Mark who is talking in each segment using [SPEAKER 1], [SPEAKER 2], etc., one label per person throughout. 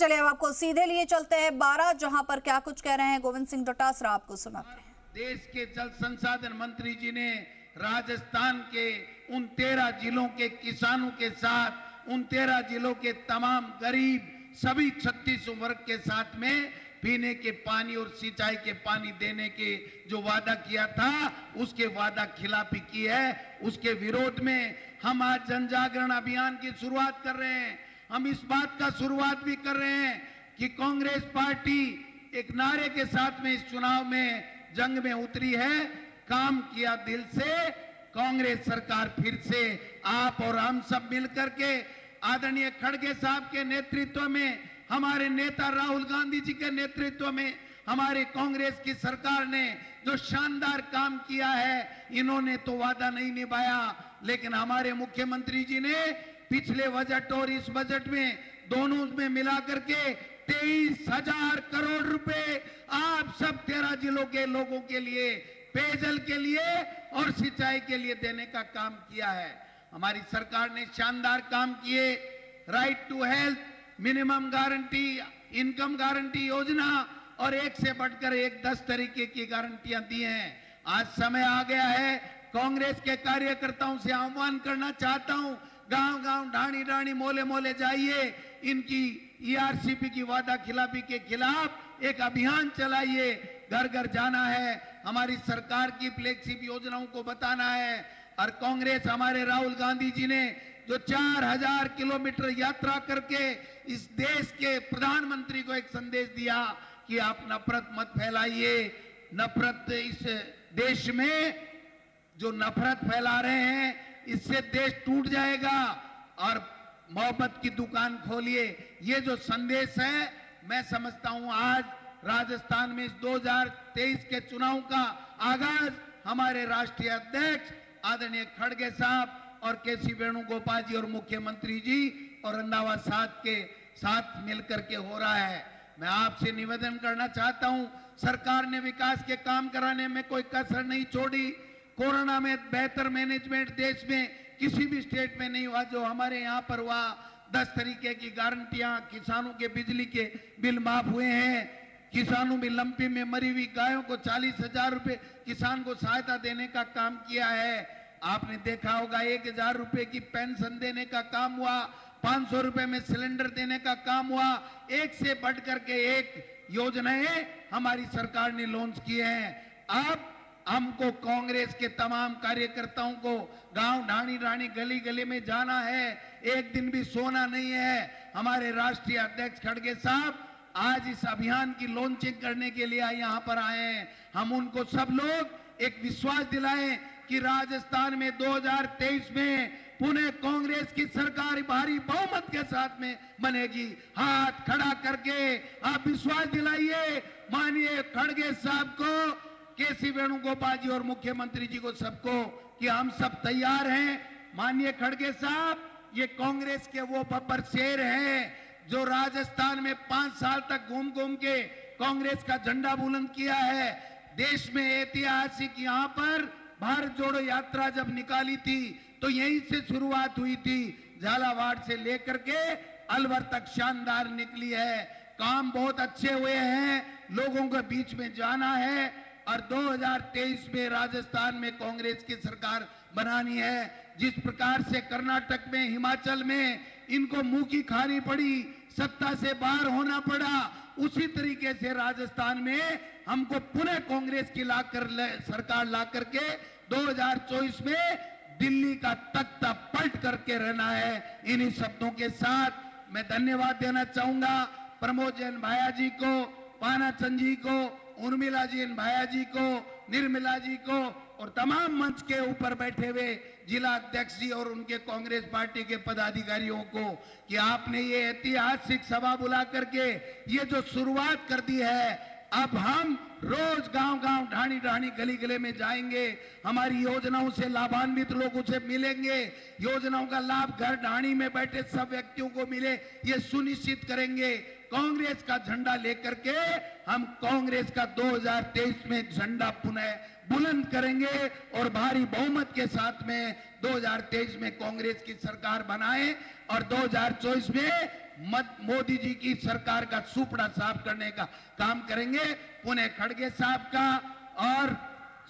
[SPEAKER 1] चलिए अब आपको सीधे लिए चलते हैं 12, जहां पर क्या कुछ कह रहे हैं गोविंद सिंह डोटासरा, आपको सुनाते हैं।
[SPEAKER 2] देश के जल संसाधन मंत्री जी ने राजस्थान के उन 13 जिलों के किसानों के साथ, उन 13 जिलों के तमाम गरीब सभी 36 वर्ग के साथ में पीने के पानी और सिंचाई के पानी देने के जो वादा किया था, उसके वादा खिलाफी की है। उसके विरोध में हम आज जन जागरण अभियान की शुरुआत कर रहे हैं। हम इस बात का शुरुआत भी कर रहे हैं कि कांग्रेस पार्टी एक नारे के साथ में इस चुनाव में जंग में उतरी है, काम किया दिल से। कांग्रेस सरकार फिर से आप और हम सब मिलकर के आदरणीय खड़गे साहब के नेतृत्व में, हमारे नेता राहुल गांधी जी के नेतृत्व में हमारे कांग्रेस की सरकार ने जो शानदार काम किया है, इन्होंने तो वादा नहीं निभाया, लेकिन हमारे मुख्यमंत्री जी ने पिछले बजट और इस बजट में दोनों में मिलाकर के 23,000 करोड़ रुपए आप सब 13 जिलों के लोगों के लिए पेयजल के लिए और सिंचाई के लिए देने का काम किया है। हमारी सरकार ने शानदार काम किए। Right to health, minimum guarantee, income guarantee योजना और एक से बढ़कर एक 10 तरीके की गारंटियां दी हैं। आज समय आ गया है, कांग्रेस के कार्यकर्ताओं से आह्वान करना चाहता हूं, गांव-गांव, ढाणी-ढाणी, मोले-मोले जाइए, इनकी ईआरसीपी की वादा खिलाफी के खिलाफ एक अभियान चलाइए। घर-घर जाना है, हमारी सरकार की फ्लैगशिप योजनाओं को बताना है। और कांग्रेस, हमारे राहुल गांधी जी ने जो 4000 किलोमीटर यात्रा करके इस देश के प्रधानमंत्री को एक संदेश दिया कि आप नफरत मत फैलाइए। नफरत, इस देश में जो नफरत फैला रहे हैं, इससे देश टूट जाएगा और मोहब्बत की दुकान खोलिए। ये जो संदेश है, मैं समझता हूं आज राजस्थान में इस 2023 के चुनाव का आगाज हमारे राष्ट्रीय अध्यक्ष आदरणीय खड़गे साहब और केसी वेणुगोपाल जी और मुख्यमंत्री जी और रंधावा साहब के साथ मिलकर के हो रहा है। मैं आपसे निवेदन करना चाहता हूं, सरकार ने विकास के काम कराने में कोई कसर नहीं छोड़ी। कोरोना में बेहतर मैनेजमेंट देश में किसी भी स्टेट में नहीं हुआ जो हमारे यहाँ पर हुआ। 10 तरीके की गारंटियां, किसानों के बिजली के बिल माफ हुए हैं, किसानों में लंपी में मरी हुई गायों को 40,000 रुपए किसान को सहायता देने का काम किया है। आपने देखा होगा 1,000 रुपए की पेंशन देने का काम हुआ, 500 रुपए में सिलेंडर देने का काम हुआ। एक से बढ़कर के एक योजनाएं हमारी सरकार ने लॉन्च किए हैं। अब हमको कांग्रेस के तमाम कार्यकर्ताओं को गांव, ढाणी ढाणी, गली गली में जाना है, एक दिन भी सोना नहीं है। हमारे राष्ट्रीय अध्यक्ष खड़गे साहब आज इस अभियान की लॉन्चिंग करने के लिए यहाँ पर आए हैं। हम उनको सब लोग एक विश्वास दिलाएं कि राजस्थान में 2023 में पुनः कांग्रेस की सरकार भारी बहुमत के साथ में बनेगी। हाथ खड़ा करके आप विश्वास दिलाइए माननीय खड़गे साहब को, केसी वेणुगोपाल जी और मुख्यमंत्री जी को, सबको, कि हम सब तैयार हैं। माननीय खड़गे साहब, ये कांग्रेस के वो बब्बर शेर हैं जो राजस्थान में 5 साल तक घूम घूम के कांग्रेस का झंडा बुलंद किया है। देश में ऐतिहासिक यहाँ पर भारत जोड़ो यात्रा जब निकाली थी तो यहीं से शुरुआत हुई थी। झालावाड़ से लेकर के अलवर तक शानदार निकली है। काम बहुत अच्छे हुए हैं, लोगों के बीच में जाना है और 2023 में राजस्थान में कांग्रेस की सरकार बनानी है। जिस प्रकार से कर्नाटक में, हिमाचल में इनको मुंह की खानी पड़ी, सत्ता से बाहर होना पड़ा, उसी तरीके से राजस्थान में हमको पुनः कांग्रेस की सरकार ला करके 2024 में दिल्ली का तख्ता पलट करके रहना है। इन्हीं शब्दों के साथ मैं धन्यवाद देना चाहूंगा प्रमोद जैन भाया जी को, पाना चंद जी को, उर्मिला जी भाया जी को, निर्मला जी को और तमाम मंच के ऊपर बैठे हुए जिला अध्यक्ष जी और उनके कांग्रेस पार्टी के पदाधिकारियों को कि आपने ये ऐतिहासिक सभा बुला करके ये जो शुरुआत कर दी है। अब हम रोज गांव-गांव, ढाणी-ढाणी, गली-गली में जाएंगे, हमारी योजनाओं से लाभान्वित लोगों से मिलेंगे, योजनाओं का लाभ घर ढाणी में बैठे सब व्यक्तियों को मिले, ये सुनिश्चित करेंगे। कांग्रेस का झंडा लेकर के हम कांग्रेस का 2023 में झंडा पुनः बुलंद करेंगे और भारी बहुमत के साथ में 2023 में कांग्रेस की सरकार बनाए और 2024 में मोदी जी की सरकार का सुपड़ा साफ करने का काम करेंगे। पुणे खड़गे साहब का और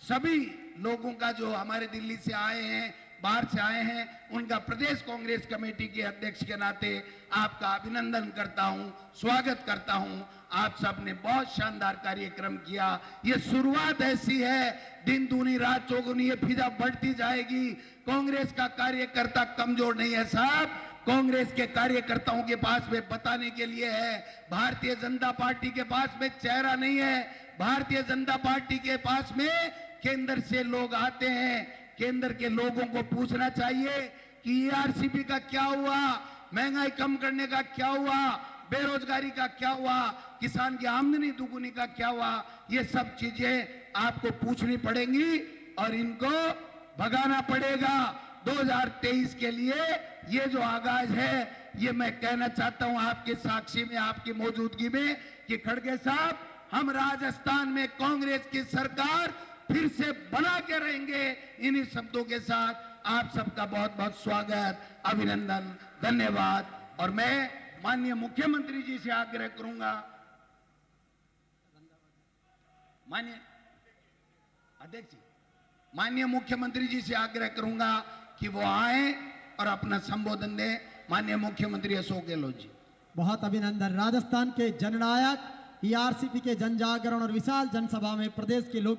[SPEAKER 2] सभी लोगों का जो हमारे दिल्ली से आए हैं, बाहर से आए हैं, उनका प्रदेश कांग्रेस कमेटी के अध्यक्ष के नाते आपका अभिनंदन करता हूं, स्वागत करता हूं। आप सब ने बहुत शानदार कार्यक्रम किया। ये शुरुआत ऐसी है, दिन दूनी रात चौगुनी ये फिजा बढ़ती जाएगी। कांग्रेस का कार्यकर्ता कमजोर नहीं है साहब, कांग्रेस के कार्यकर्ताओं के पास में बताने के लिए है। भारतीय जनता पार्टी के पास में चेहरा नहीं है, भारतीय जनता पार्टी के पास में केंद्र से लोग आते हैं। केंद्र के लोगों को पूछना चाहिए कि ईआरसीपी का क्या हुआ, महंगाई कम करने का क्या हुआ, बेरोजगारी का क्या हुआ, किसान की आमदनी दुगुनी का क्या हुआ। ये सब चीजें आपको पूछनी पड़ेंगी और इनको भगाना पड़ेगा। 2023 के लिए ये जो आगाज है, ये मैं कहना चाहता हूं आपके साक्षी में, आपकी मौजूदगी में, कि खड़गे साहब, हम राजस्थान में कांग्रेस की सरकार फिर से बना के रहेंगे। इन्हीं शब्दों के साथ आप सबका बहुत बहुत स्वागत, अभिनंदन, धन्यवाद। और मैं माननीय मुख्यमंत्री जी से आग्रह करूंगा, माननीय अध्यक्ष जी, माननीय मुख्यमंत्री जी से आग्रह करूंगा कि वो आए और अपना संबोधन दें। माननीय मुख्यमंत्री अशोक गहलोत जी।
[SPEAKER 3] बहुत अभिनंदन। राजस्थान के जननायक ईआरसीपी के जन जागरण और विशाल जनसभा में प्रदेश के लोग